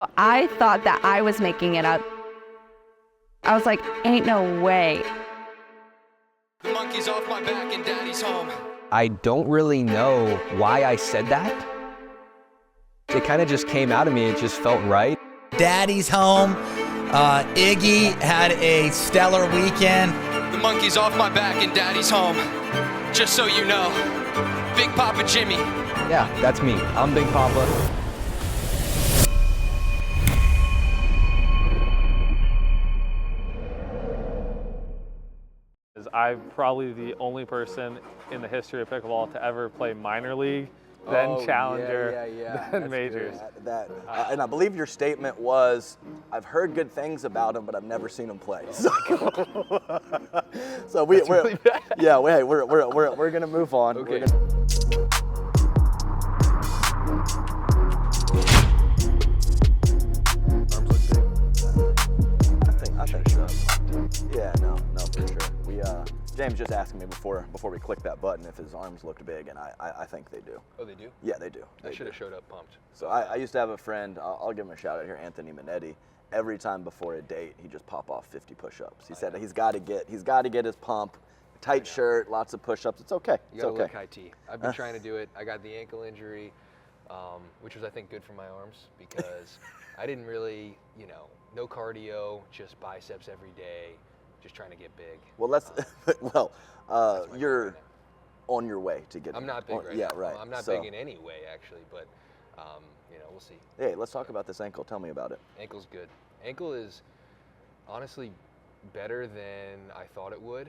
I thought that I was making it up. I was like, ain't no way. The monkey's off my back and daddy's home. I don't really know why I said that. It kind of just came out of me. It just felt right. Daddy's home. Iggy had a stellar weekend. The monkey's off my back and daddy's home. Just so you know, Big Poppa Jimmy. Yeah, that's me. I'm Big Poppa. I'm probably the only person in the history of pickleball to ever play minor league, then challenger, then That's majors. That and I believe your statement was, "I've heard good things about him, but I've never seen him play." So, we're really bad. Yeah, we're gonna move on. Okay. I think so. Yeah, no, for sure. James just asked me before we clicked that button if his arms looked big, and I think they do. Oh, they do? Yeah, they do. I should have showed up pumped. So I used to have a friend, I'll give him a shout out here, Anthony Minetti. Every time before a date, he just pop off 50 push-ups. He said he's got to get his pump, tight shirt, lots of push-ups. It's okay. You gotta look high T. I've been trying to do it. I got the ankle injury, which was I think good for my arms because I didn't really, no cardio, just biceps every day, just trying to get big. Well, you're on your way to get. I'm not big right now. now. Right. I'm not big in any way actually, but we'll see. Hey, let's talk about this ankle. Tell me about it. Ankle's good. Ankle is honestly better than I thought it would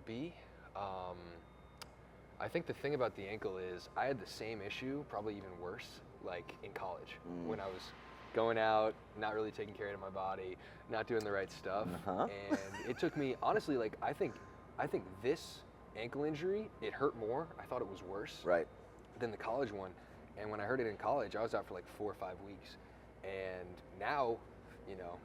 be. I think the thing about the ankle is I had the same issue, probably even worse, like in college when I was going out, not really taking care of my body, not doing the right stuff. And it took me, honestly, like I think this ankle injury, it hurt more. I thought it was worse than the college one. And when I heard it in college, I was out for like 4 or 5 weeks. And now,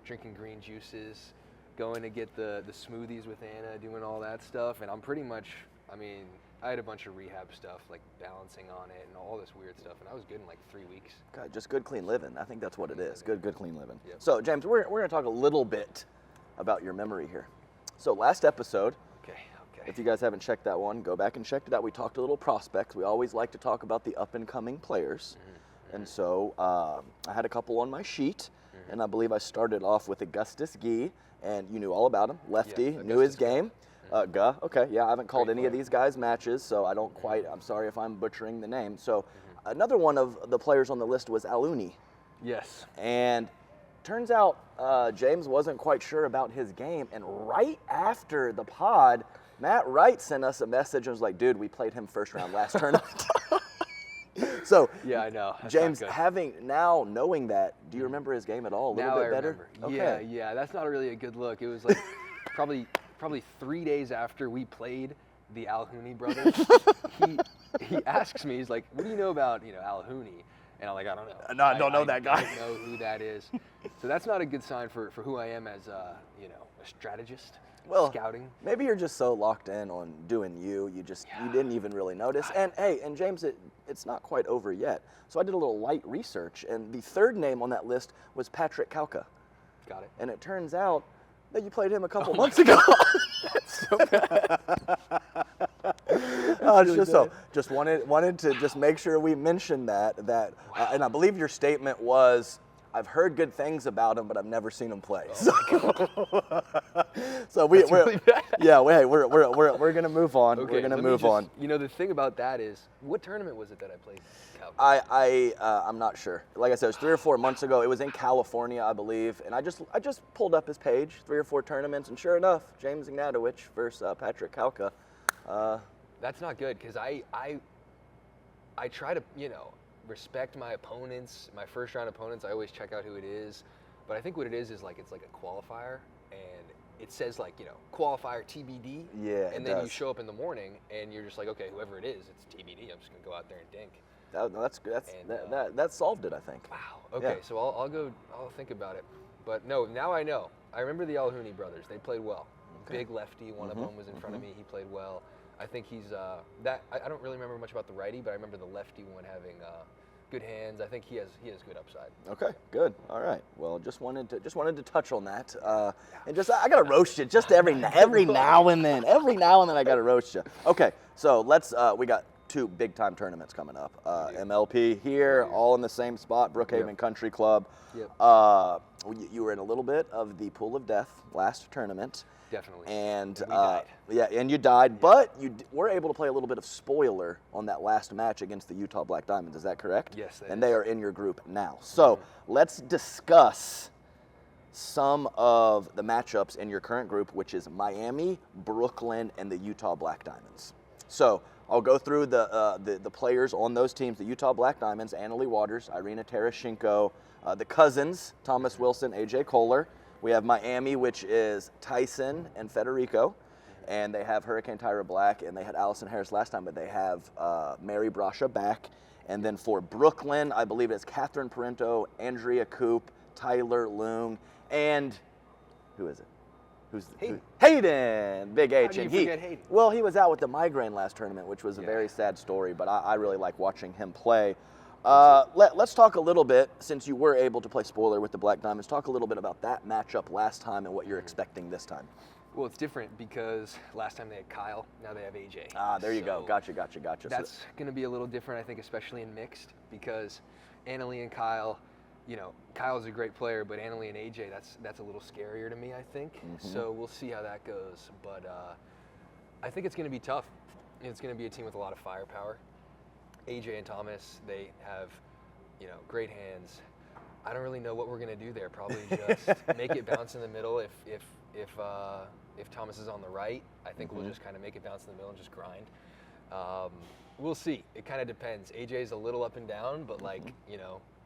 drinking green juices, going to get the smoothies with Anna, doing all that stuff. And I'm pretty much, I had a bunch of rehab stuff, like balancing on it and all this weird stuff. And I was good in like 3 weeks. God, just good, clean living. I think that's what it is. Good, clean living. Yep. So, James, we're going to talk a little bit about your memory here. So, last episode, if you guys haven't checked that one, go back and check it out. We talked a little prospects. We always like to talk about the up-and-coming players. And so I had a couple on my sheet, and I believe I started off with Augustus Gee, and you knew all about him. Lefty, knew his game. Guh, okay, yeah, I haven't called any of these guys matches, so I don't quite, I'm sorry if I'm butchering the name. So another one of the players on the list was Aluni. Yes. And turns out James wasn't quite sure about his game, and right after the pod, Matt Wright sent us a message and was like, dude, we played him first round last tournament. So, yeah, I know. That's James, knowing that, do you remember his game at all? A little bit better? Okay. Yeah, that's not really a good look. It was like probably 3 days after we played the Alhuni brothers. he asks me, he's like, what do you know about, Alhuni? And I'm like, I don't know. No, I don't know that guy. I don't know who that is. So that's not a good sign for who I am as a strategist. Well, scouting. Maybe you're just so locked in on doing you didn't even really notice. And hey, and James, it's not quite over yet. So I did a little light research, and the third name on that list was Patrick Kauka. Got it. And it turns out that you played him a couple months ago. That's so bad. Just wanted to just make sure we mentioned that and I believe your statement was, I've heard good things about him, but I've never seen him play. So we're gonna move on. Okay, we're gonna move on. The thing about that is, what tournament was it that I played? I'm not sure. Like I said, it was 3 or 4 months ago. It was in California, I believe. And I just pulled up his page, 3 or 4 tournaments, and sure enough, James Ignatowich versus Patrick Kauka. That's not good because I try to respect my opponents, my first round opponents. I always check out who it is, but I think what it is like it's like a qualifier, and it says like qualifier TBD. Yeah. And then you show up in the morning and you're just like, okay, whoever it is, it's TBD. I'm just gonna go out there and dink. That solved it, I think. Wow. Okay, so I'll think about it. But no, now I know. I remember the Alhuni brothers. They played well. Okay. Big lefty. One of them was in front of me. He played well. I think he's I don't really remember much about the righty, but I remember the lefty one having good hands. I think he has good upside. Okay, good. All right. Well, just wanted to touch on that, and just I gotta roast you just every now and then. Every now and then I gotta roast you. Okay, so let's. We got 2 big-time tournaments coming up. MLP here, all in the same spot, Brookhaven Country Club. Yep. You were in a little bit of the pool of death last tournament. Definitely. And we died. yeah, and you died, but you were able to play a little bit of spoiler on that last match against the Utah Black Diamonds. Is that correct? Yes, that and is. they are in your group now. So let's discuss some of the matchups in your current group, which is Miami, Brooklyn, and the Utah Black Diamonds. So I'll go through the players on those teams: the Utah Black Diamonds, Annalie Waters, Irina Tereshchenko, the cousins, Thomas Wilson, AJ Kohler. We have Miami, which is Tyson and Federico, and they have Hurricane Tyra Black, and they had Allison Harris last time, but they have Mary Brasha back. And then for Brooklyn, I believe it's Catherine Parento, Andrea Coop, Tyler Loong, and who is it? Hayden. Hayden, Big H. How do you and forget Hayden? Well, he was out with the migraine last tournament, which was a very sad story, but I really like watching him play. Let's talk a little bit, since you were able to play spoiler with the Black Diamonds, talk a little bit about that matchup last time and what you're expecting this time. Well, it's different because last time they had Kyle, now they have AJ. There you go. Gotcha. That's going to be a little different, I think, especially in mixed, because Annalie and Kyle, Kyle's a great player, but Annalie and AJ, that's a little scarier to me, I think. So we'll see how that goes. But I think it's going to be tough. It's going to be a team with a lot of firepower. AJ and Thomas, they have, great hands. I don't really know what we're going to do there. Probably just make it bounce in the middle. If Thomas is on the right, I think we'll just kind of make it bounce in the middle and just grind. We'll see. It kind of depends. AJ's a little up and down, but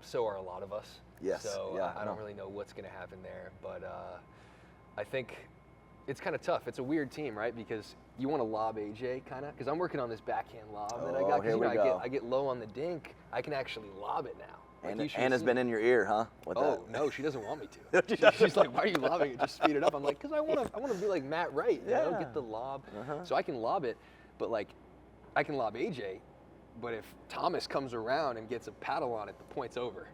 so are a lot of us. Yes. So I don't really know what's going to happen there, but I think it's kind of tough. It's a weird team, right? Because you want to lob AJ kind of, because I'm working on this backhand lob that I got. Because I get low on the dink, I can actually lob it now. Like Anna's been in your ear, huh? No, she doesn't want me to. She's like, "Why are you lobbing it? Just speed it up." I'm like, "Cause I want to be like Matt Wright, get the lob." So I can lob it, but I can lob AJ. But if Thomas comes around and gets a paddle on it, the point's over,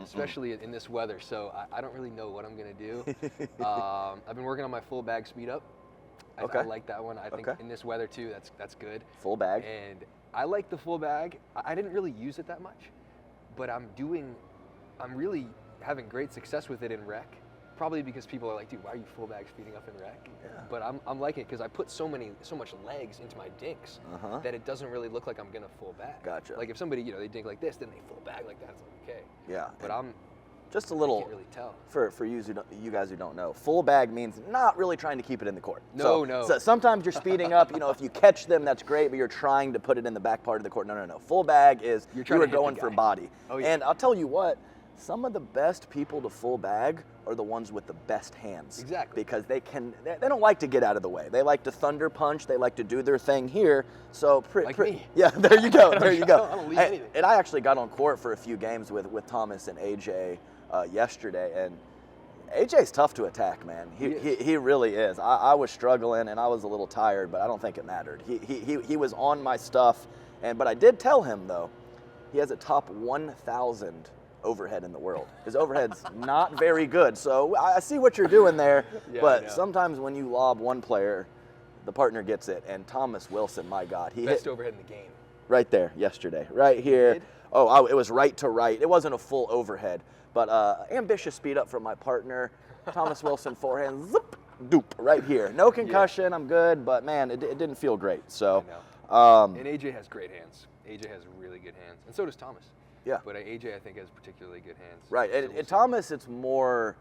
especially in this weather. So I don't really know what I'm going to do. I've been working on my full bag speed up. I like that one. I think in this weather too, that's good. Full bag. And I like the full bag. I didn't really use it that much, but I'm really having great success with it in rec. Probably because people are like, dude, why are you full bag speeding up in rec? Yeah. But I'm liking it because I put so much legs into my dinks that it doesn't really look like I'm gonna full bag. Gotcha. Like if somebody, they dink like this, then they full bag like that, it's okay. Yeah. But I'm just a little. I can't really tell. For you guys who don't know, full bag means not really trying to keep it in the court. No. So sometimes you're speeding up. If you catch them, that's great, but you're trying to put it in the back part of the court. No. Full bag is you are going for body. Oh, yeah. And I'll tell you what. Some of the best people to full bag are the ones with the best hands. Exactly. Because they don't like to get out of the way. They like to thunder punch. They like to do their thing here. So me. Yeah, there you go. There you go. I don't leave anything. And I actually got on court for a few games with Thomas and AJ yesterday, and AJ's tough to attack, man. He really is. I was struggling and I was a little tired, but I don't think it mattered. He was on my stuff, but I did tell him though, he has a top 1,000 overhead in the world. His overhead's not very good. So I see what you're doing there, but sometimes when you lob one player, the partner gets it. And Thomas Wilson, my God, he best hit overhead in the game. Right there yesterday, right here. Oh, it was right to right. It wasn't a full overhead, but ambitious speed up from my partner, Thomas Wilson, forehand, zip, doop, right here. No concussion, I'm good, but man, it didn't feel great. So, and AJ has great hands. AJ has really good hands, and so does Thomas. Yeah. But AJ, I think, has particularly good hands. Right. So and Thomas, it's more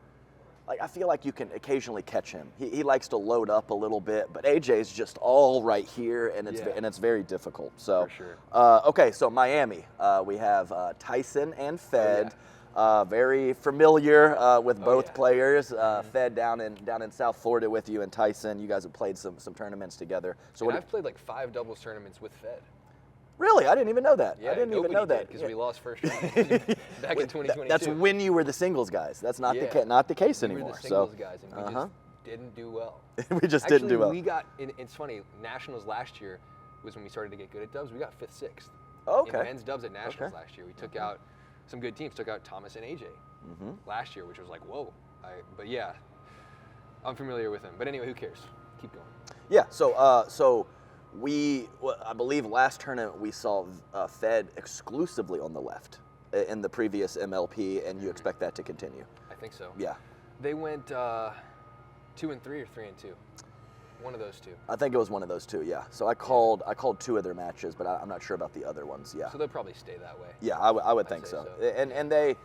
like I feel like you can occasionally catch him. He likes to load up a little bit, but AJ's just all right here, and it's very difficult. So, for sure. Okay, so Miami, we have Tyson and Fed. Very familiar with both players. Fed down in South Florida with you, and Tyson. You guys have played some tournaments together. So I've played like 5 doubles tournaments with Fed. Really? I didn't even know that. Yeah, I didn't even know that. Because we lost first round back in 2022. That's when you were the singles guys. That's not the case anymore. We were the singles guys, and we just didn't do well. We just didn't do well. We got, it's funny, Nationals last year was when we started to get good at dubs. We got 5th, 6th. in men's dubs at Nationals last year. We took out some good teams, took out Thomas and AJ last year, which was like, whoa. But yeah, I'm familiar with him. But anyway, who cares? Keep going. Yeah, so I believe last tournament we saw Fed exclusively on the left in the previous MLP, and you expect that to continue? I think so. Yeah. They went 2-3 or 3-2. One of those two. I think it was one of those two, yeah. So I called 2 of their matches, but I'm not sure about the other ones, yeah. So they'll probably stay that way. Yeah, I would think say so. so. And they,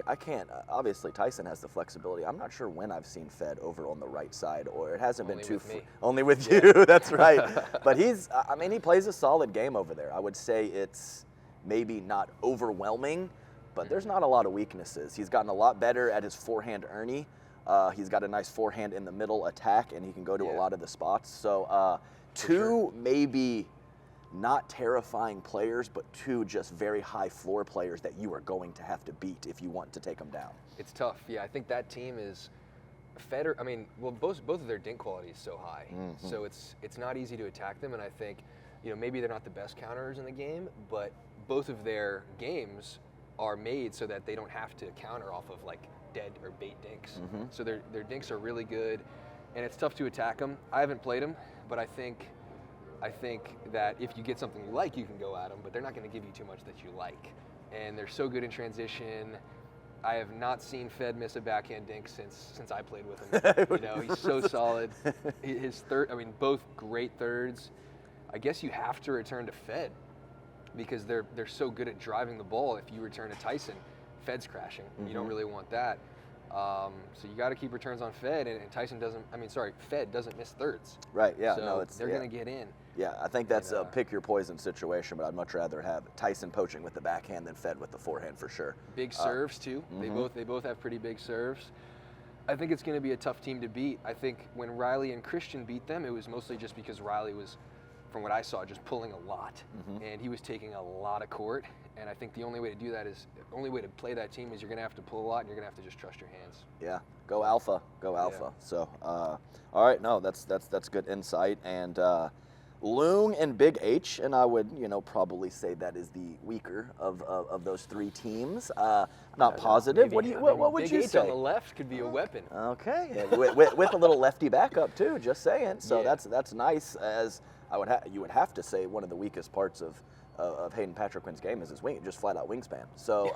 I can't, obviously Tyson has the flexibility. I'm not sure when I've seen Fed over on the right side, or it hasn't been too, only with you, that's right. But he plays a solid game over there. I would say it's maybe not overwhelming, but there's not a lot of weaknesses. He's gotten a lot better at his forehand Ernie. He's got a nice forehand in the middle attack, and he can go to a lot of the spots. So two maybe not terrifying players, but 2 just very high floor players that you are going to have to beat if you want to take them down. It's tough. Yeah, I think that team is Fed. I mean, well, both of their dink quality is so high, so it's not easy to attack them. And I think, maybe they're not the best counterers in the game, but both of their games are made so that they don't have to counter off of like dead or bait dinks. So their dinks are really good, and it's tough to attack them. I haven't played them, but I think that if you get something you like, you can go at them, but they're not going to give you too much that you like. And they're so good in transition. I have not seen Fed miss a backhand dink since I played with him. He's so solid. His both great thirds. I guess you have to return to Fed because they're so good at driving the ball. If you return to Tyson, Fed's crashing. You don't really want that. So you got to keep returns on Fed, and Fed doesn't miss thirds. Right, yeah. So they're going to get in. Yeah, I think that's a pick your poison situation, but I'd much rather have Tyson poaching with the backhand than Fed with the forehand for sure. Big serves too. They both have pretty big serves. I think it's going to be a tough team to beat. I think when Riley and Christian beat them, it was mostly just because Riley was, from what I saw, just pulling a lot, and he was taking a lot of court. And I think the only way to do that is, the only way to play that team is you're going to have to pull a lot, and you're going to have to just trust your hands. Yeah, go alpha. Yeah. So, all right, no, that's good insight. And Loong and Big H, and I would, probably say that is the weaker of those 3 teams. Not positive. What would you say? Big H on the left could be a weapon. Okay, with a little lefty backup too. Just saying. So that's nice. As you would have to say one of the weakest parts of Hayden Patrickman's game is his wing, just flat out wingspan. So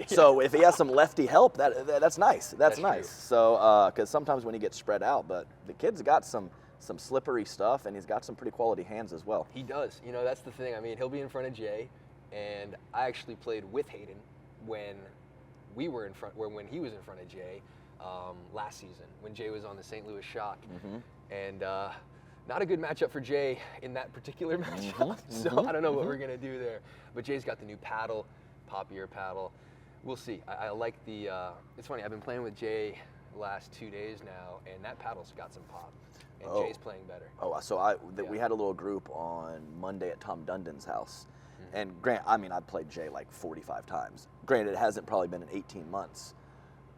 so if he has some lefty help, that's nice. That's nice. True. So because sometimes when he gets spread out, but the kid's got some slippery stuff, and he's got some pretty quality hands as well. He does. That's the thing. I mean, he'll be in front of Jay, and I actually played with Hayden when he was in front of Jay last season when Jay was on the St. Louis Shock, and. Not a good matchup for Jay in that particular matchup, so I don't know what we're going to do there. But Jay's got the new paddle, pop-ear paddle. We'll see. I like the, it's funny, I've been playing with Jay the last 2 days now, and that paddle's got some pop, and Jay's playing better. So we had a little group on Monday at Tom Dundon's house, and I've played Jay like 45 times. Granted, it hasn't probably been in 18 months,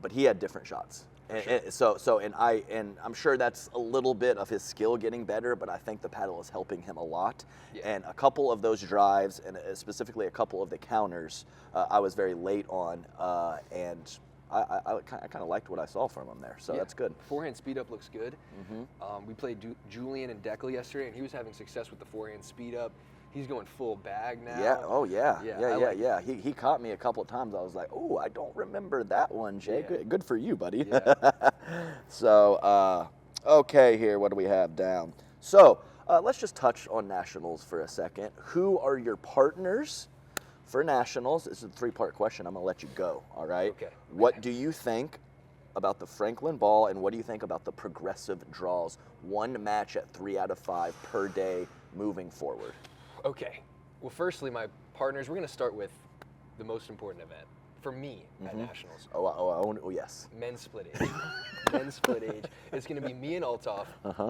but he had different shots. And I'm sure that's a little bit of his skill getting better, but I think the paddle is helping him a lot. Yeah. And a couple of those drives, and specifically a couple of the counters, I was very late on, and I kind of liked what I saw from him there. So that's good. Forehand speed up looks good. We played Julian and Deckel yesterday, and he was having success with the forehand speed up. He's going full bag now. Yeah. Oh, yeah. He caught me a couple of times. I was like, oh, I don't remember that one, Jay. Yeah. Good for you, buddy. Yeah. So, okay, here, what do we have down? So, let's just touch on Nationals for a second. Who are your partners for Nationals? This is a 3-part question. I'm going to let you go, all right? Okay. What do you think about the Franklin Ball, and what do you think about the progressive draws? 1 match at 3 out of 5 per day moving forward. Okay. Well, firstly, my partners, we're going to start with the most important event for me at Nationals. Oh, yes. Men's split age. Men's split age. It's going to be me and Althoff.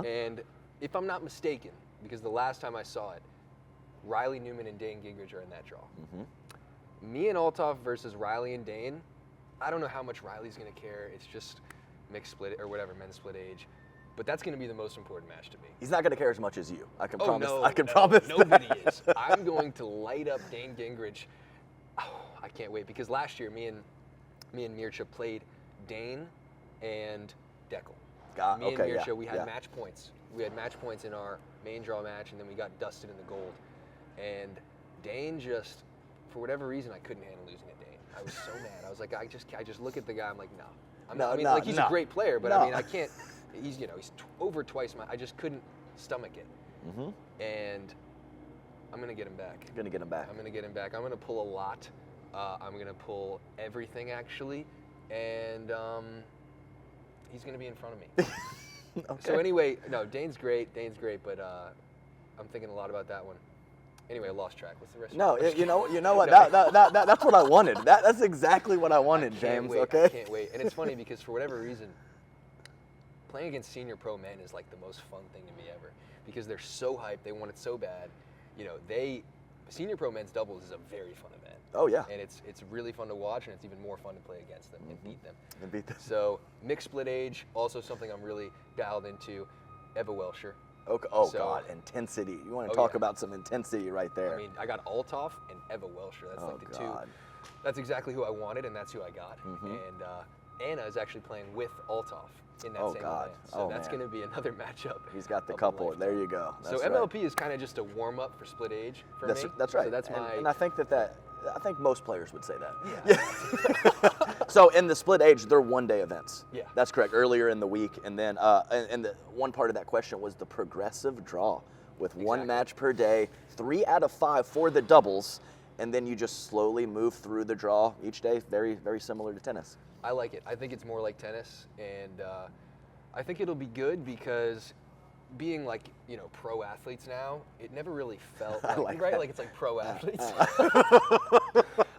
And if I'm not mistaken, because the last time I saw it, Riley Newman and Dane Gingrich are in that draw. Me and Althoff versus Riley and Dane. I don't know how much Riley's going to care. It's just mixed split or whatever, men's split age. But that's going to be the most important match to me. He's not going to care as much as you. I can Oh, promise. no, I can no, promise. Nobody that. is. I'm going to light up Dane Gingrich. Oh, I can't wait because last year me and Mircea played Dane and Deckel. Me and Mircea, we had match points. We had match points in our main draw match, and then we got dusted in the gold. And Dane just, for whatever reason, I couldn't handle losing to Dane. I was so mad. I was like, I just look at the guy. I'm like, no. He's a great player, but I mean, I can't. He's over twice my. I just couldn't stomach it. Mm-hmm. And I'm gonna get him back. You're gonna get him back. I'm gonna get him back. I'm gonna pull a lot. I'm gonna pull everything actually, and he's gonna be in front of me. Okay. So anyway, no, Dane's great, but I'm thinking a lot about that one. Anyway, I lost track. What's the rest? No, of the you know what? No. That's what I wanted. That's exactly what I wanted, James. Okay. I can't wait. And it's funny because for whatever reason, playing against senior pro men is like the most fun thing to me ever because they're so hyped. They want it so bad. You know, senior pro men's doubles is a very fun event. Oh yeah. And it's really fun to watch, and it's even more fun to play against them and beat them. And beat them. So mixed split age, also something I'm really dialed into. Eva Welsher. Okay. Oh God, intensity. You want to talk about some intensity right there? I mean, I got Althoff and Eva Welsher. That's like the two. That's exactly who I wanted, and that's who I got. And Anna is actually playing with Althoff in that same event. So that's going to be another matchup. He's got the couple. There you go. That's so MLP is kind of just a warm up for split age for me. That's right. So that's my. And I think I think most players would say that. Yeah. So in the split age, they're one-day events. Yeah. That's correct. Earlier in the week, and then and the one part of that question was the progressive draw, with one match per day, 3 out of 5 for the doubles, and then you just slowly move through the draw each day. Very, very similar to tennis. I like it. I think it's more like tennis, and I think it'll be good because being like, you know, pro athletes now, it never really felt like, right? Like it's like pro athletes.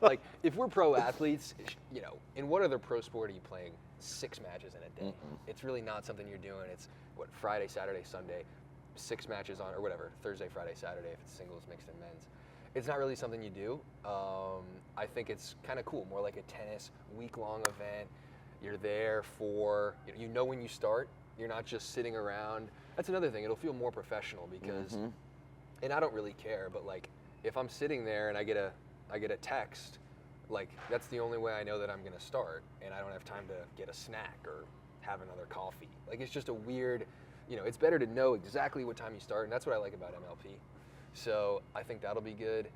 Like if we're pro athletes, you know, in what other pro sport are you playing 6 matches in a day? It's really not something you're doing. It's what, Friday, Saturday, Sunday, 6 matches on, or whatever, Thursday, Friday, Saturday if it's singles, mixed, and men's. It's not really something you do. I think it's kind of cool, more like a tennis week-long event. You're there for, you know when you start. You're not just sitting around. That's another thing. It'll feel more professional because, and I don't really care, but like if I'm sitting there and I get a text, like that's the only way I know that I'm gonna start, and I don't have time to get a snack or have another coffee. Like it's just a weird, you know, it's better to know exactly what time you start, and that's what I like about MLP. So I think that'll be good,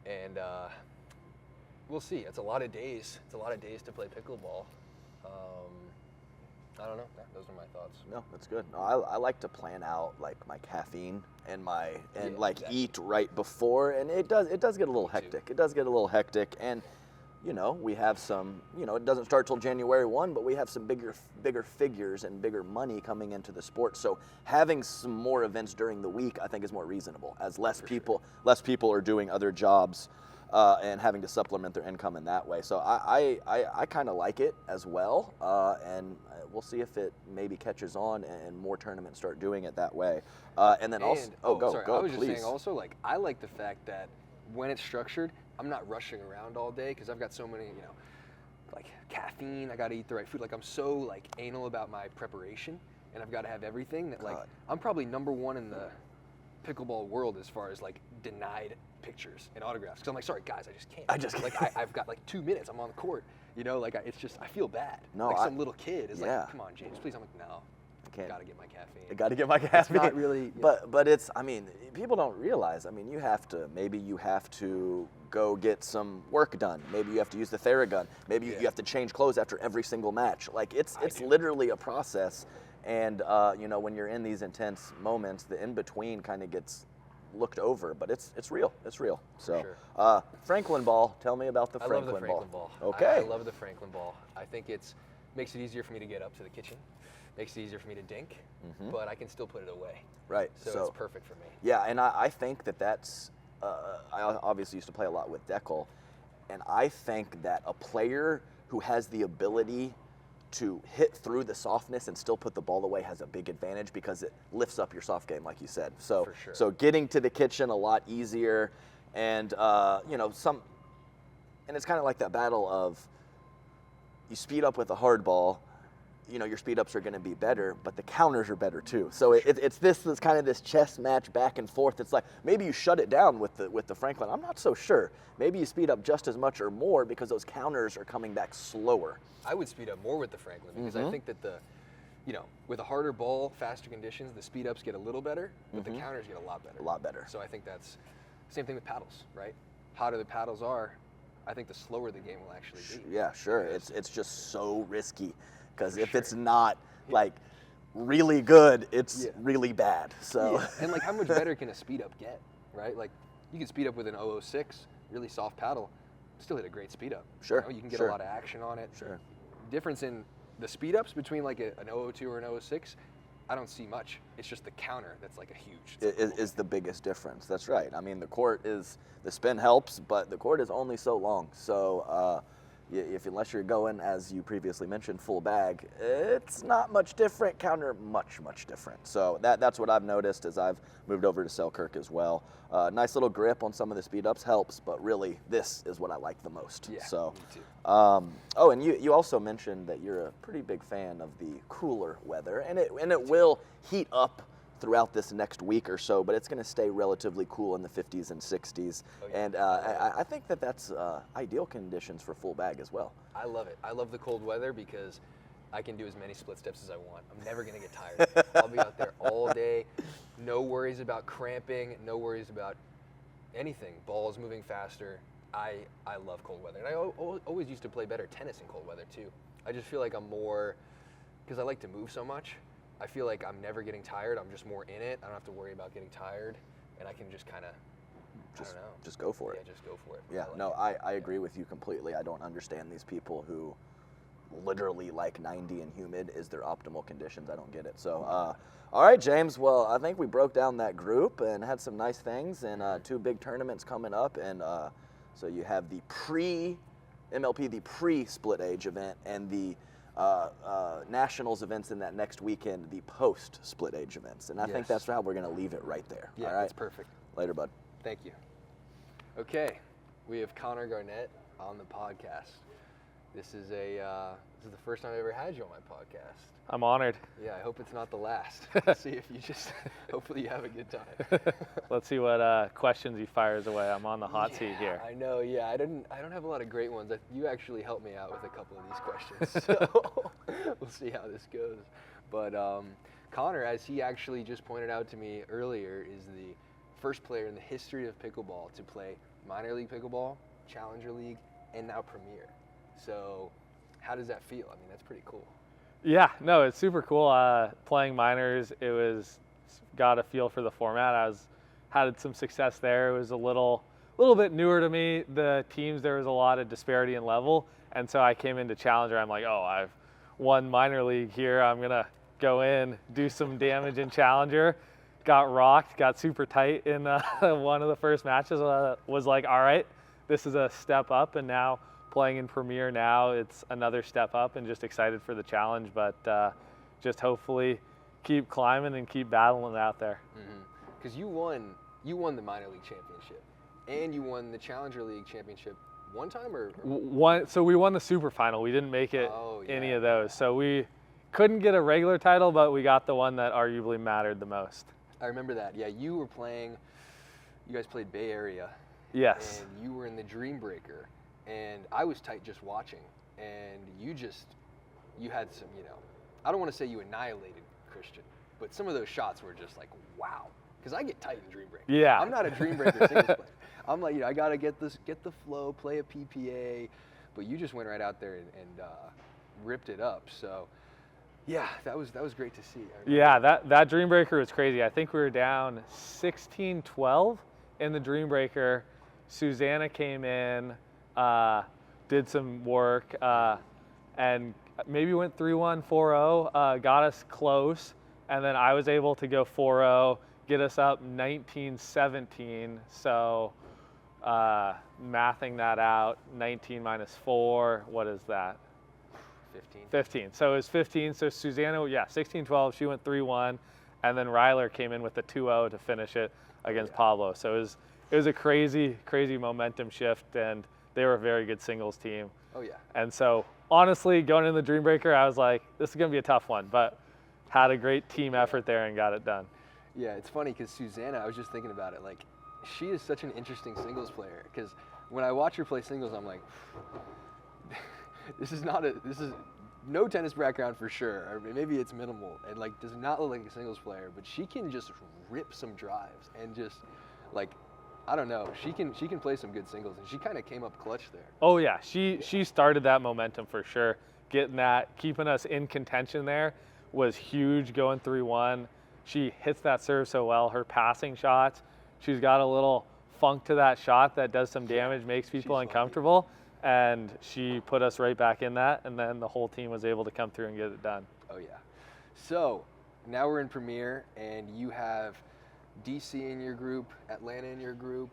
and we'll see. It's a lot of days. It's a lot of days to play pickleball. I don't know. Those are my thoughts. No, that's good. No, I like to plan out like my caffeine and eat right before, and it does get a little hectic. It does get a little hectic, and you know we have some. You know, it doesn't start till January 1, but we have some bigger figures and bigger money coming into the sport. So having some more events during the week, I think, is more reasonable, as less people are doing other jobs. And having to supplement their income in that way. So I kind of like it as well, and we'll see if it maybe catches on and more tournaments start doing it that way. And then go, I was please. just saying also, like, I like the fact that when it's structured, I'm not rushing around all day because I've got so many, you know, like caffeine, I got to eat the right food. Like I'm so like anal about my preparation, and I've got to have everything that like I'm probably #1 in the pickleball world as far as like denied pictures and autographs, because I'm like, sorry guys, I just can't. I've got like 2 minutes, I'm on the court, you know, like it's just, I feel bad. No, like some little kid is like, come on James, please. I'm like, no, I can't. Gotta get my caffeine. I gotta get my caffeine. It's not really, but it's, I mean, people don't realize, I mean, you have to go get some work done. Maybe you have to use the Theragun. Maybe you have to change clothes after every single match. Like it's literally a process. And you know, when you're in these intense moments, the in-between kind of gets looked over, but it's real. It's real. So, sure. Franklin ball. Tell me about the I Franklin love the Franklin ball. Okay. I love the Franklin ball. I think makes it easier for me to get up to the kitchen. Makes it easier for me to dink, but I can still put it away. Right. So it's perfect for me. Yeah, and I think that's. I obviously used to play a lot with Deckel, and I think that a player who has the ability to hit through the softness and still put the ball away has a big advantage because it lifts up your soft game, like you said. So, for sure. So getting to the kitchen a lot easier, and you know, and it's kind of like that battle of you speed up with a hard ball, your speed ups are going to be better, but the counters are better too. So it's this kind of this chess match back and forth. It's like maybe you shut it down with the Franklin. I'm not so sure. Maybe you speed up just as much or more because those counters are coming back slower. I would speed up more with the Franklin because I think that with a harder ball, faster conditions, the speed ups get a little better, but the counters get a lot better. A lot better. So I think that's same thing with paddles, right? Hotter the paddles are, I think the slower the game will actually be. Yeah, sure. It's just so risky because if it's not like really good, it's really bad. So and like how much better can a speed up get, right? Like you can speed up with an 006, really soft paddle, still hit a great speed up. Sure. You can get a lot of action on it. Sure. Difference in the speed ups between like an 002 or an 006, I don't see much. It's just the counter that's like a huge. Is the biggest difference. That's right. I mean, the spin helps, but the court is only so long. So unless you're going, as you previously mentioned, full bag, it's not much different. Counter, much different. So that's what I've noticed as I've moved over to Selkirk as well. Nice little grip on some of the speed ups helps, but really this is what I like the most. Yeah, so, me too. And you also mentioned that you're a pretty big fan of the cooler weather, and it will heat up throughout this next week or so, but it's going to stay relatively cool in the 50s and 60s. Oh, yeah. And I think that's ideal conditions for full bag as well. I love it. I love the cold weather because I can do as many split steps as I want. I'm never going to get tired. I'll be out there all day. No worries about cramping. No worries about anything. Balls moving faster. I love cold weather. And I always used to play better tennis in cold weather too. I just feel like I'm more, because I like to move so much, I feel like I'm never getting tired. I'm just more in it. I don't have to worry about getting tired. And I can just kind of, I don't know. Just go for it. Yeah, just go for it. Yeah, I agree with you completely. I don't understand these people who literally like 90 and humid is their optimal conditions. I don't get it. So, all right, James. Well, I think we broke down that group and had some nice things and 2 big tournaments coming up. And so you have the MLP, the pre-split age event, and the nationals events in that next weekend, the post-split age events. And I think that's how we're going to leave it right there. Yeah, all right? that's perfect. Later, bud. Thank you. Okay, we have Connor Garnett on the podcast. This is the first time I've ever had you on my podcast. I'm honored. Yeah, I hope it's not the last. See if you hopefully you have a good time. Let's see what questions he fires away. I'm on the hot seat here. I know. Yeah, I don't have a lot of great ones. You actually helped me out with a couple of these questions, so we'll see how this goes. But Connor, as he actually just pointed out to me earlier, is the first player in the history of pickleball to play minor league pickleball, challenger league, and now premier. So how does that feel? I mean, that's pretty cool. Yeah, no, it's super cool. Playing minors, got a feel for the format. Had some success there. It was a little bit newer to me. The teams, there was a lot of disparity in level, and so I came into challenger. I'm like, oh, I've won minor league here. I'm gonna go in, do some damage in challenger. Got rocked, got super tight in one of the first matches. Was like, all right, this is a step up, and now playing in Premier now, it's another step up, and just excited for the challenge, but just hopefully keep climbing and keep battling out there. Because you won the minor league championship, and you won the challenger league championship one time, or one. So we won the super final. We didn't make it any of those, so we couldn't get a regular title, but we got the one that arguably mattered the most. I remember that. Yeah, you guys played Bay Area. Yes. And you were in the Dream Breaker. And I was tight just watching, and you had some, I don't want to say you annihilated Christian, but some of those shots were just like, wow. Because I get tight in Dream Breaker. Yeah. I'm not a Dream Breaker singles player. I'm like, I got to get the flow, play a PPA, but you just went right out there and ripped it up. So, yeah, that was great to see. Yeah, that Dream Breaker was crazy. I think we were down 16-12 in the Dream Breaker. Susanna came in, did some work, and maybe went 3-1, 4-0, got us close, and then I was able to go 4-0, get us up 19-17. So mathing that out, 19 minus 4, what is that? 15. So it was 15. So Susanna, 16-12, she went 3-1, and then Ryler came in with the 2-0 to finish it against Pablo. So it was a crazy momentum shift, and they were a very good singles team. Oh yeah. And so honestly, going in the Dream Breaker, I was like, this is going to be a tough one, but had a great team effort there and got it done. Yeah, it's funny because Susanna, I was just thinking about it. Like, she is such an interesting singles player because when I watch her play singles, I'm like, this is no tennis background for sure. Or maybe it's minimal and like does not look like a singles player, but she can just rip some drives and just like, I don't know, she can play some good singles, and she kind of came up clutch there. Oh yeah, she started that momentum for sure. Keeping us in contention there was huge going 3-1. She hits that serve so well. Her passing shots, she's got a little funk to that shot that does some damage, makes people uncomfortable, and she put us right back in that, and then the whole team was able to come through and get it done. Oh yeah. So now we're in Premier, and you have DC in your group, Atlanta in your group,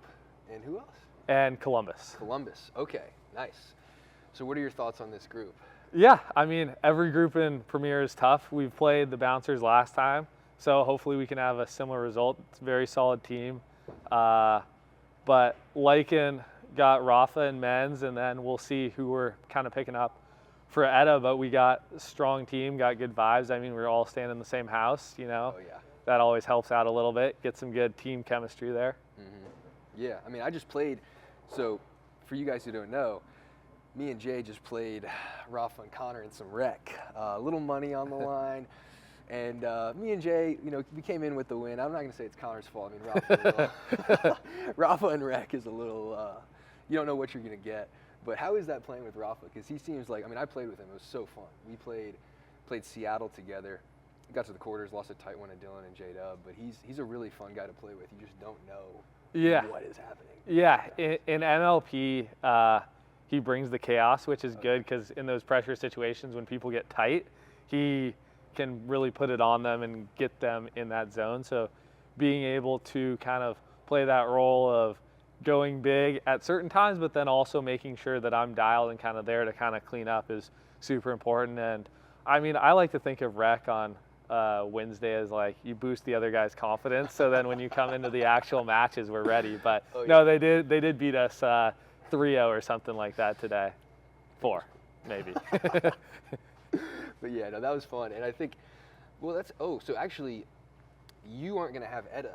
and who else? And Columbus. Columbus. Okay, nice. So what are your thoughts on this group? Yeah, I mean, every group in Premier is tough. We've played the Bouncers last time, so hopefully we can have a similar result. It's a very solid team. But Lycan got Rafa in men's, and then we'll see who we're kind of picking up for Etta, but we got a strong team, got good vibes. I mean, we're all staying in the same house, you know. Oh yeah. That always helps out a little bit, get some good team chemistry there. Mm-hmm. Yeah, I mean, I just played, so for you guys who don't know, me and Jay just played Rafa and Connor in some rec. Little money on the line. And me and Jay, you know, we came in with the win. I'm not going to say it's Connor's fault. I mean, Rafa and rec is a little, you don't know what you're going to get. But how is that playing with Rafa? Because he seems like, I mean, I played with him. It was so fun. We played Seattle together. Got to the quarters, lost a tight one to Dylan and J-Dub. But he's a really fun guy to play with. You just don't know what is happening. Yeah, in MLP, he brings the chaos, which is good because in those pressure situations when people get tight, he can really put it on them and get them in that zone. So being able to kind of play that role of going big at certain times, but then also making sure that I'm dialed and kind of there to kind of clean up is super important. And I mean, I like to think of rec on Wednesday as like you boost the other guy's confidence. So then when you come into the actual matches, we're ready. But no, they did beat us 3-0 or something like that today. 4, maybe. But yeah, no, that was fun. And I think, well, so actually, you aren't going to have Etta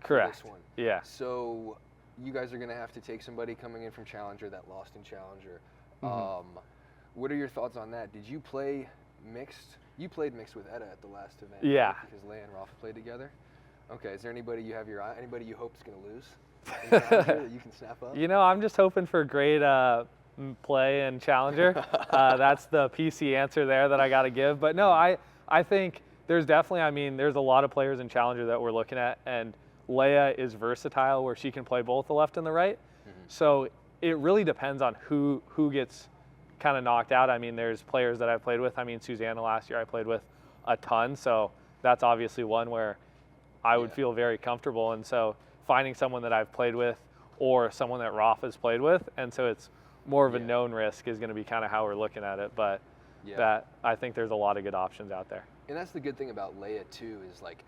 for this one. Yeah. So you guys are going to have to take somebody coming in from Challenger that lost in Challenger. Mm-hmm. What are your thoughts on that? Did you play mixed? You played mixed with Etta at the last event. Yeah. Right? Because Leia and Rafa played together. Okay. Is there anybody you have your eye? Anybody you hope is going to lose in Challenger that you can snap up? You know, I'm just hoping for great play and Challenger. That's the PC answer there that I got to give. But no, I think there's definitely, I mean, there's a lot of players in Challenger that we're looking at, and Leia is versatile where she can play both the left and the right. Mm-hmm. So it really depends on who gets kind of knocked out. I mean, there's players that I've played with. I mean, Susanna last year I played with a ton. So that's obviously one where I would feel very comfortable. And so finding someone that I've played with or someone that Rafa's played with, and so it's more of a known risk is going to be kind of how we're looking at it. But that I think there's a lot of good options out there. And that's the good thing about Leia too, is like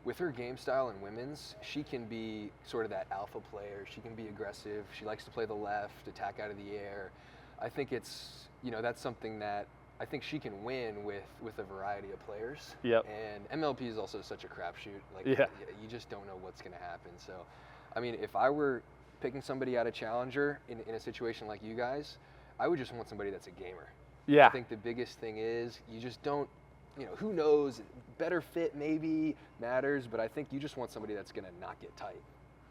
with her game style in women's, she can be sort of that alpha player. She can be aggressive. She likes to play the left, attack out of the air. I think it's, you know, that's something that I think she can win with a variety of players. Yep. And MLP is also such a crapshoot. Like, you just don't know what's going to happen. So, I mean, if I were picking somebody out of Challenger in a situation like you guys, I would just want somebody that's a gamer. Yeah. I think the biggest thing is you just don't, you know, who knows, better fit maybe matters, but I think you just want somebody that's going to not get tight.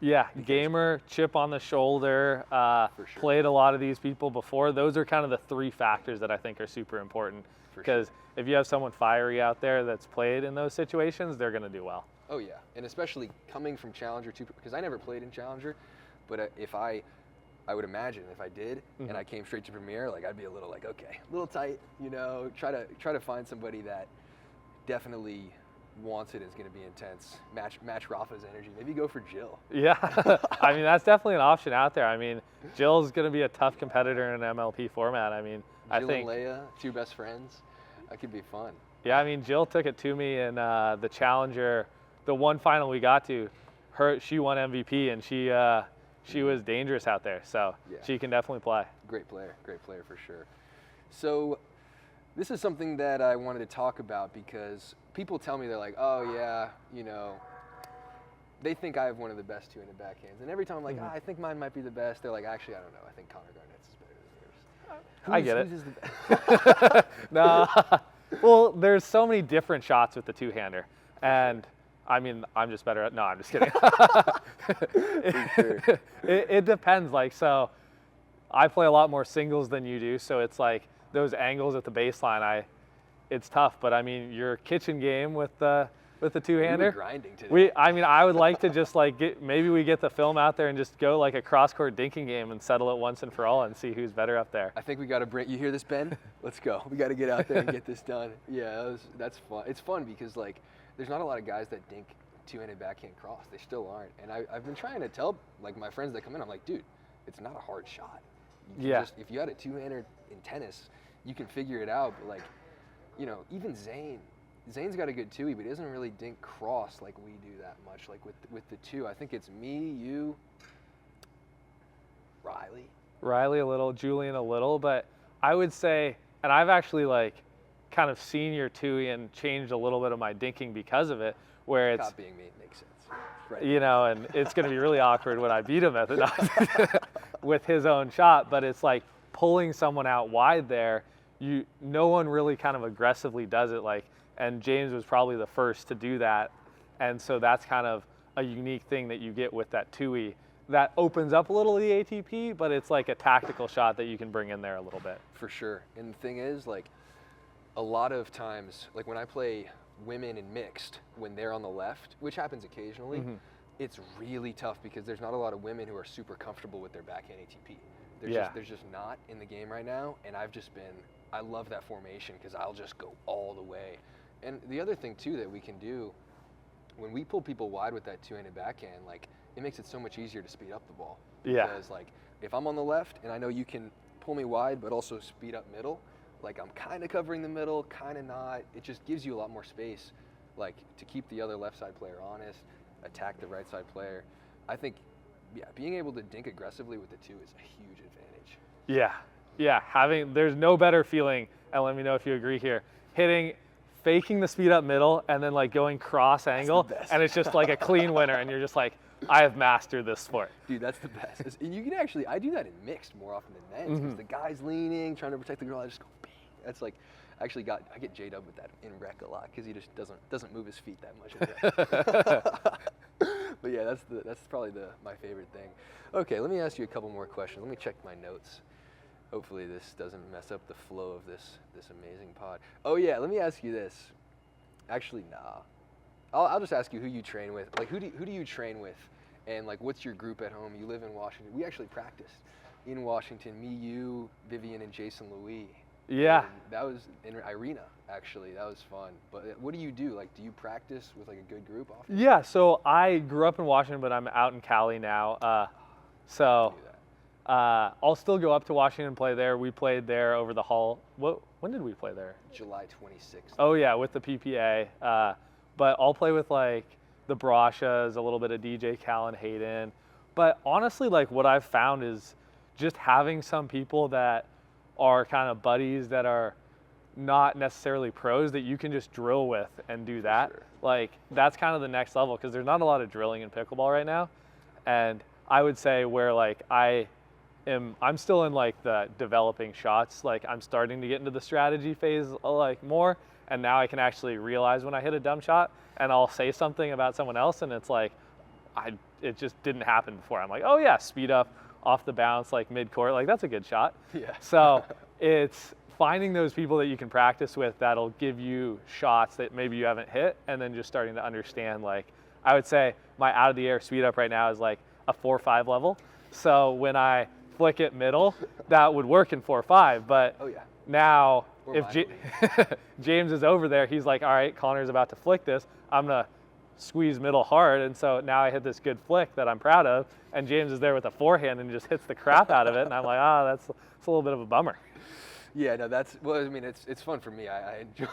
Yeah, gamer, chip on the shoulder, played a lot of these people before. Those are kind of the 3 factors that I think are super important. Because if you have someone fiery out there that's played in those situations, they're going to do well. Oh yeah, and especially coming from Challenger too, because I never played in Challenger, but if I would imagine if I did and I came straight to Premier, like I'd be a little like, okay, a little tight, you know, try to find somebody that definitely wants it, is going to be intense, match Rafa's energy, maybe go for Jill. Yeah, I mean, that's definitely an option out there. I mean, Jill's going to be a tough competitor in an MLP format. I mean, Jill I think and Leia, 2 best friends, that could be fun. Yeah, I mean, Jill took it to me in the Challenger, the one final we got to. She won MVP, and she was dangerous out there, so she can definitely play. Great player for sure. So this is something that I wanted to talk about because people tell me, they're like, oh yeah, they think I have one of the best two-handed backhands. And every time I'm like, I think mine might be the best, they're like, actually, I don't know. I think Connor Garnett's is better than yours. I get it. Whose is the best? No. Well, there's so many different shots with the two-hander. And I mean, I'm just better at, no, I'm just kidding. It depends. Like, so I play a lot more singles than you do. So it's like those angles at the baseline, it's tough. But I mean, your kitchen game with the two-hander. We were grinding today. I would like to just like maybe we get the film out there and just go like a cross-court dinking game and settle it once and for all and see who's better up there. I think we got to bring, you hear this, Ben? Let's go. We got to get out there and get this done. Yeah, that's fun. It's fun because like there's not a lot of guys that dink two-handed backhand cross. They still aren't. And I've been trying to tell like my friends that come in, I'm like, dude, it's not a hard shot. If you had a two-hander in tennis, you can figure it out. But like, even Zane's got a good two-y, but he doesn't really dink cross like we do that much. Like with the two, I think it's me, you, Riley a little, Julian a little, but I would say, and I've actually like kind of seen your two-y and changed a little bit of my dinking because of it, where it's copying me makes sense. Right. And it's going to be really awkward when I beat him at with his own shot, but it's like pulling someone out wide there. No one really kind of aggressively does it, like, and James was probably the first to do that, and so that's kind of a unique thing that you get with that two-y that opens up a little the ATP, but it's like a tactical shot that you can bring in there a little bit. For sure. And the thing is, like, a lot of times, like when I play women in mixed, when they're on the left, which happens occasionally, it's really tough because there's not a lot of women who are super comfortable with their backhand ATP. There's just not in the game right now, and I love that formation because I'll just go all the way. And the other thing too that we can do, when we pull people wide with that two-handed backhand, like it makes it so much easier to speed up the ball. Yeah. Because like if I'm on the left and I know you can pull me wide but also speed up middle, like I'm kind of covering the middle, kind of not. It just gives you a lot more space, like to keep the other left side player honest, attack the right side player. I think, being able to dink aggressively with the two is a huge advantage. Yeah. There's no better feeling, and let me know if you agree here, faking the speed up middle and then like going cross angle, and it's just like a clean winner, and you're just like, I have mastered this sport. Dude, that's the best. And you can actually, I do that in mixed more often than men's because the guy's leaning, trying to protect the girl, I just go bang. That's like, I get J-Dub with that in rec a lot because he just doesn't move his feet that much. But yeah, that's probably my favorite thing. Okay, let me ask you a couple more questions. Let me check my notes. Hopefully this doesn't mess up the flow of this amazing pod. Oh yeah, let me ask you this. Actually, nah. I'll just ask you who you train with. Like who do you train with, and like what's your group at home? You live in Washington. We actually practiced in Washington. Me, you, Vivian, and Jason Louis. Yeah. And that was in Irina, actually. That was fun. But what do you do? Like, do you practice with like a good group often? Yeah. So I grew up in Washington, but I'm out in Cali now. I'll still go up to Washington and play there. We played there over the hall. When did we play there? July 26th. Oh yeah, with the PPA. But I'll play with like the Brashas, a little bit of DJ Callan Hayden. But honestly, like what I've found is just having some people that are kind of buddies that are not necessarily pros that you can just drill with and do that. Sure. Like that's kind of the next level because there's not a lot of drilling in pickleball right now. And I would say where like I'm still in like the developing shots. Like I'm starting to get into the strategy phase like more, and now I can actually realize when I hit a dumb shot and I'll say something about someone else and it's like it just didn't happen before. I'm like, oh yeah, speed up off the bounce like mid-court, like that's a good shot. Yeah. So it's finding those people that you can practice with that'll give you shots that maybe you haven't hit, and then just starting to understand. Like I would say my out of the air speed up right now is like a 4-5 level. So when I flick it middle, that would work in 4-5. But now if James is over there, he's like, all right, Connor's about to flick this. I'm gonna squeeze middle hard, and so now I hit this good flick that I'm proud of, and James is there with a forehand and just hits the crap out of it, and I'm like, that's a little bit of a bummer. Yeah, no, I mean, it's fun for me. I enjoy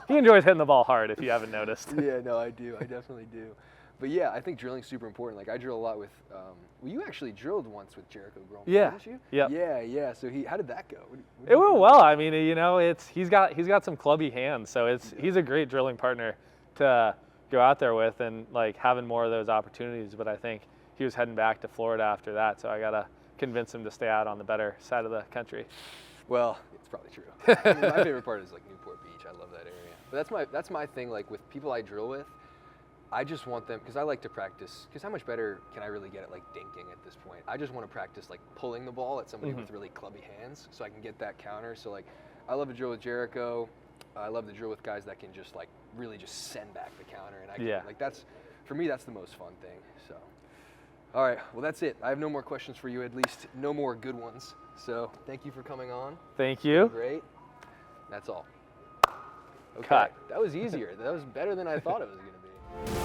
He enjoys hitting the ball hard, if you haven't noticed. Yeah, no, I do. I definitely do. But yeah, I think drilling's super important. Like I drill a lot with. Well, you actually drilled once with Jericho growing up, Yeah. didn't you? Yep. Yeah. So how did that go? It went well. I mean, you know, he's got some clubby hands, so he's a great drilling partner to go out there with, and like having more of those opportunities. But I think he was heading back to Florida after that, so I gotta convince him to stay out on the better side of the country. Well, it's probably true. I mean, my favorite part is like Newport Beach. I love that area. But that's my thing. Like with people I drill with, I just want them, because I like to practice, because how much better can I really get at like dinking at this point? I just want to practice like pulling the ball at somebody with really clubby hands so I can get that counter. So like I love to drill with Jericho. I love to drill with guys that can just like really just send back the counter. And I can, like that's, for me, that's the most fun thing. So, all right, well that's it. I have no more questions for you, at least no more good ones. So thank you for coming on. Thank you. Great. That's all. Okay. Cut. That was easier. That was better than I thought it was going to be.